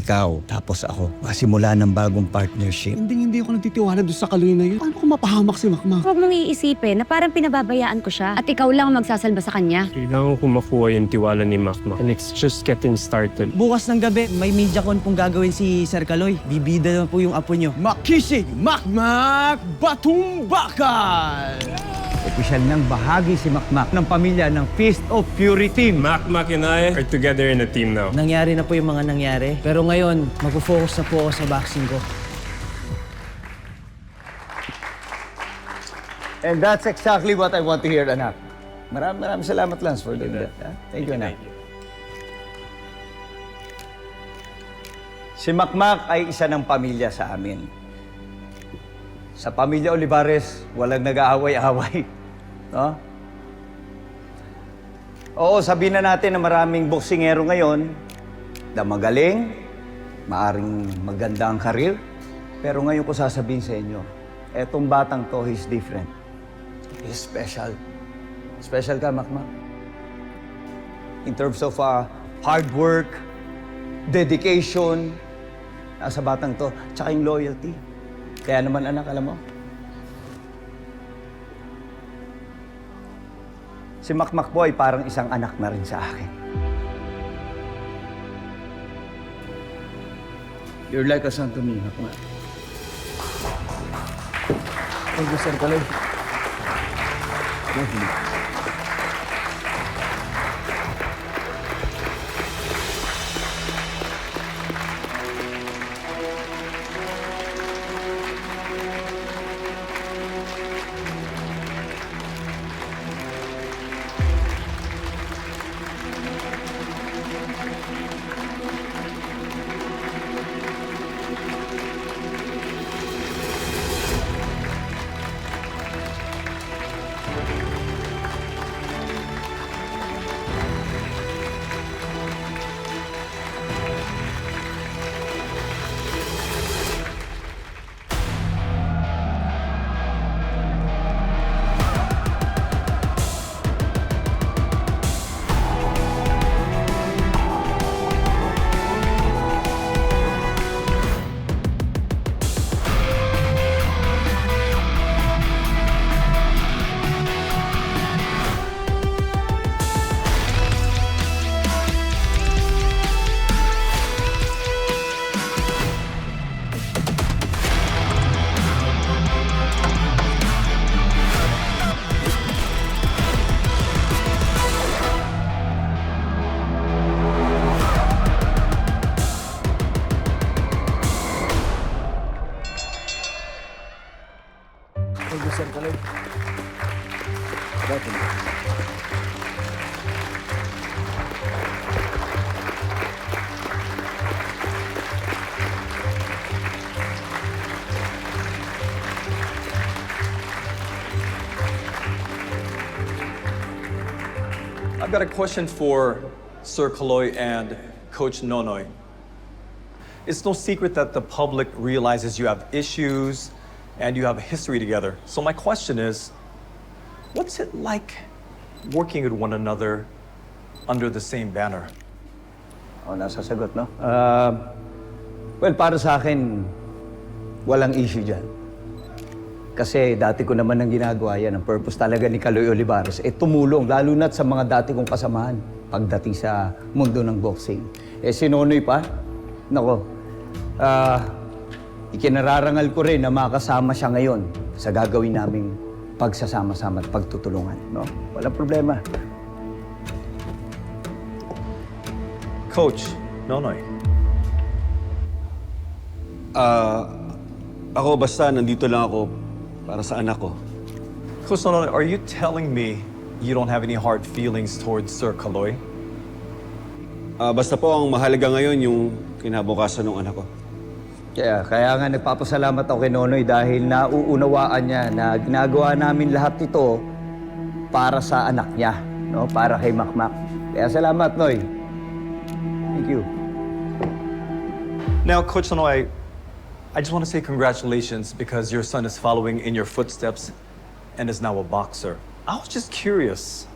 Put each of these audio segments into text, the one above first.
ikaw, tapos ako. Masimula ng bagong partnership. Hindi ako nagtitiwala doon sa Kaloy na yun. Paano ko mapahamak si Makmak? Huwag mong iisipin na parang pinababayaan ko siya at ikaw lang ang magsasalba sa kanya. Kailangan ko makuha yung tiwala ni Makmak. And it's just getting started. Bukas ng gabi, may media con pong gagawin si Sir Kaloy. Bibida naman po yung apo nyo. Makisig, Makmak, Batumbakal! Opisyal nang bahagi si Makmak ng pamilya ng Fist of Fury Team. Makmak and I are together in a team now. Nangyari na po yung mga nangyari. Pero ngayon, mag-focus na po ako sa boxing ko. And that's exactly what I want to hear, anak. Maraming salamat, Lance, for doing that. Thank you, anak. Si Makmak ay isa ng pamilya sa amin. Sa pamilya Olivares, walang nag-aaway-aaway. No? Oo, sabihin na natin na maraming boksingero ngayon na magaling, maaring maganda ang karir, pero ngayon ko sasabihin sa inyo, etong batang to, he's different. He's special. Special ka, Makmak. In terms of hard work, dedication, nasa batang to, tsaka yung loyalty. Kaya naman, anak, alam mo, si Makmak po ay parang isang anak na rin sa akin. You're like a son to me, Makmak. Thank you, Sir Kaloy. Thank you. Thank you, Sir Kaloy. I've got a question for Sir Kaloy and Coach Nonoy. It's no secret that the public realizes you have issues and you have a history together. So my question is, what's it like working with one another under the same banner? Oh, nasa sagot, no? Well, para sa akin, walang issue dyan. Kasi dati ko naman ang ginagawa yan. Ang purpose talaga ni Kaloy Olivares, tumulong, lalo na't sa mga dati kong kasamahan pagdating sa mundo ng boxing. Si Nonoy pa, nako, ikinararangal ko rin na makasama siya ngayon sa gagawin naming pagsasama-sama at pagtutulungan, no? Walang problema. Coach Nonoy. Ako basta nandito lang ako para sa anak ko. Coach Nonoy, are you telling me you don't have any hard feelings towards Sir Kaloy? Basta po ang mahalaga ngayon yung kinabukasan ng anak ko. Kaya nga nagpapasalamat ako kay Nonoy dahil nauunawaan niya na ginagawa namin lahat ito para sa anak niya, no? Para kay Makmak. Kaya salamat, Noy. Thank you. Now, Coach Nonoy, I just want to say congratulations because your son is following in your footsteps and is now a boxer. I was just curious.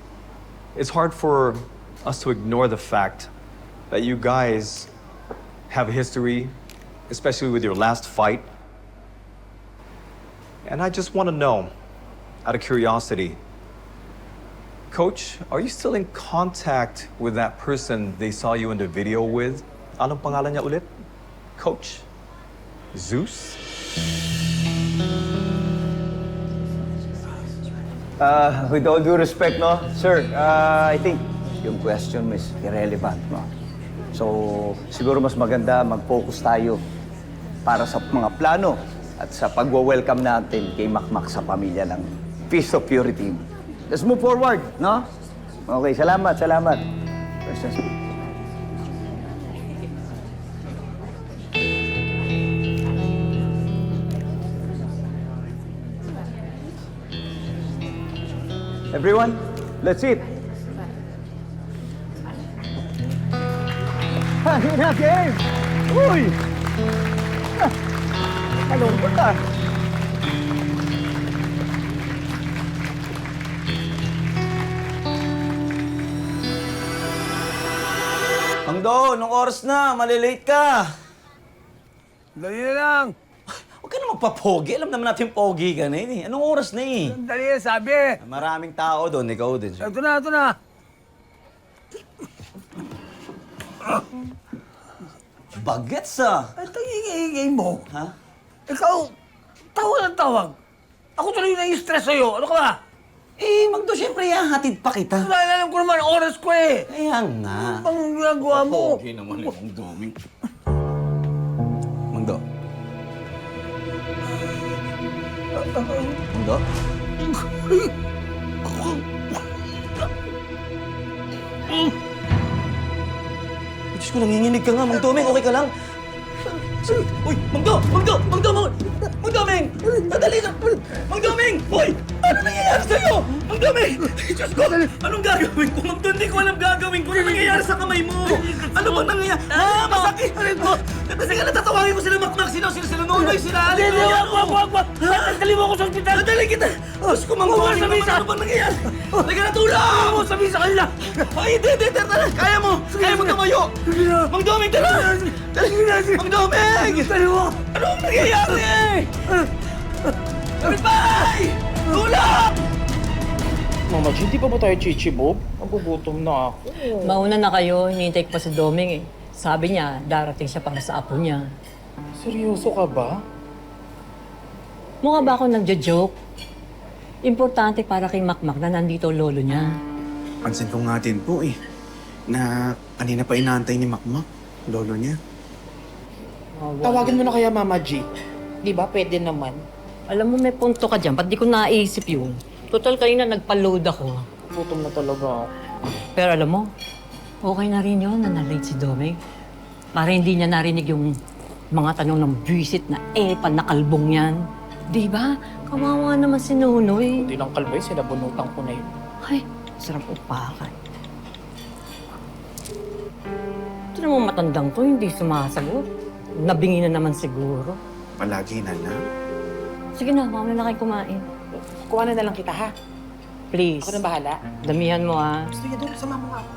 It's hard for us to ignore the fact that you guys have a history, especially with your last fight. And I just want to know, out of curiosity, Coach, are you still in contact with that person they saw you in the video with? Anong pangalan niya ulit? Coach? Zeus? With all due respect, no? Sir, I think yung question mo is irrelevant, no? So, siguro mas maganda mag-focus tayo para sa mga plano at sa pagwa-welcome natin kay Makmak sa pamilya ng Feast of Purity. Let's move forward, no? Okay, salamat. Questions? Everyone, let's eat. Halina, game! Uy! Malungkot ah. Pangdo, nung oras na, malilate ka. Dali na lang. Huwag ka na magpapogi. Alam naman natin pogi ka na yun eh. Anong oras na eh? Dali na, sabi. Maraming tao doon, ikaw din. Ito na. Bagets ah. Ito yung mo. Ha? Ikaw, tawag ng tawag. Ako tuloy na yung stress sa'yo. Ano ka ba? Eh, Magdo, syempre hatid pa kita. Alam ko naman, oras ko eh. Kaya nga. Ang ginagawa mo. Pogi naman eh, Magdo. Magdo. Magdo? Diyos ko, nanginginig ka nga, Mang Doming. Okay ka lang? Uy, Mang Doming! Madali na! Mang Doming! Uy! Ano nangyayari sa'yo? Mang Doming! Diyos ko! Anong gagawin ko? Mang Doming, hindi ko alam gagawin ko. Ano nangyayari sa kamay mo? Ano bang nangyayari? Masakit! Kasi ka natatawagin mo sila Makmak. Sila Nonoy, sila Ali. Hindi, wag. Dali mo ako sa ospital. Dali kita! Diyos ko, Mang Doming, ano bang nangyayari? Halika na, tulong! Ako sabi sa kanila. Ay, hindi, tara! Kaya mo tumayo! Mang Doming, tara! Mang Doming! Dali mo. Ano ang nangyayari? Kapitbahay! Tulong! Mama G, di pa ba tayo chichibog? Magugutom na ako. Mauna na kayo, hinihintay ko pa si Doming eh. Sabi niya, darating siya para sa apo niya. Seryoso ka ba? Mukha ba ako nagjo-joke? Importante para kay Makmak na nandito ang lolo niya. Pansin ko nga din po eh, na kanina pa inaantay ni Makmak, lolo niya. Tawagin mo na kaya Mama G. Di ba? Pwede naman. Alam mo, may punto ka dyan. Ba't di ko naisip yun? Total, kanina nagpa-load ako. Gutom na talaga ako. Pero alam mo, okay na rin yun na na-late si Doming. Para hindi niya narinig yung mga tanong ng visit na panakalbong yan. Di ba? Kawawa naman si Nonoy. Hindi lang kalbay, sila bunutang ko na yun. Ay, sarap upakan. Ito naman matandang to, hindi sumasagot. Nabingi na naman siguro. Palagi na lang. Sige na, mauna na kayo kumain. Kuha na lang kita, ha? Please. Ako na bahala. Damihan mo, ha? Gusto niya doon, sama mo nga ako.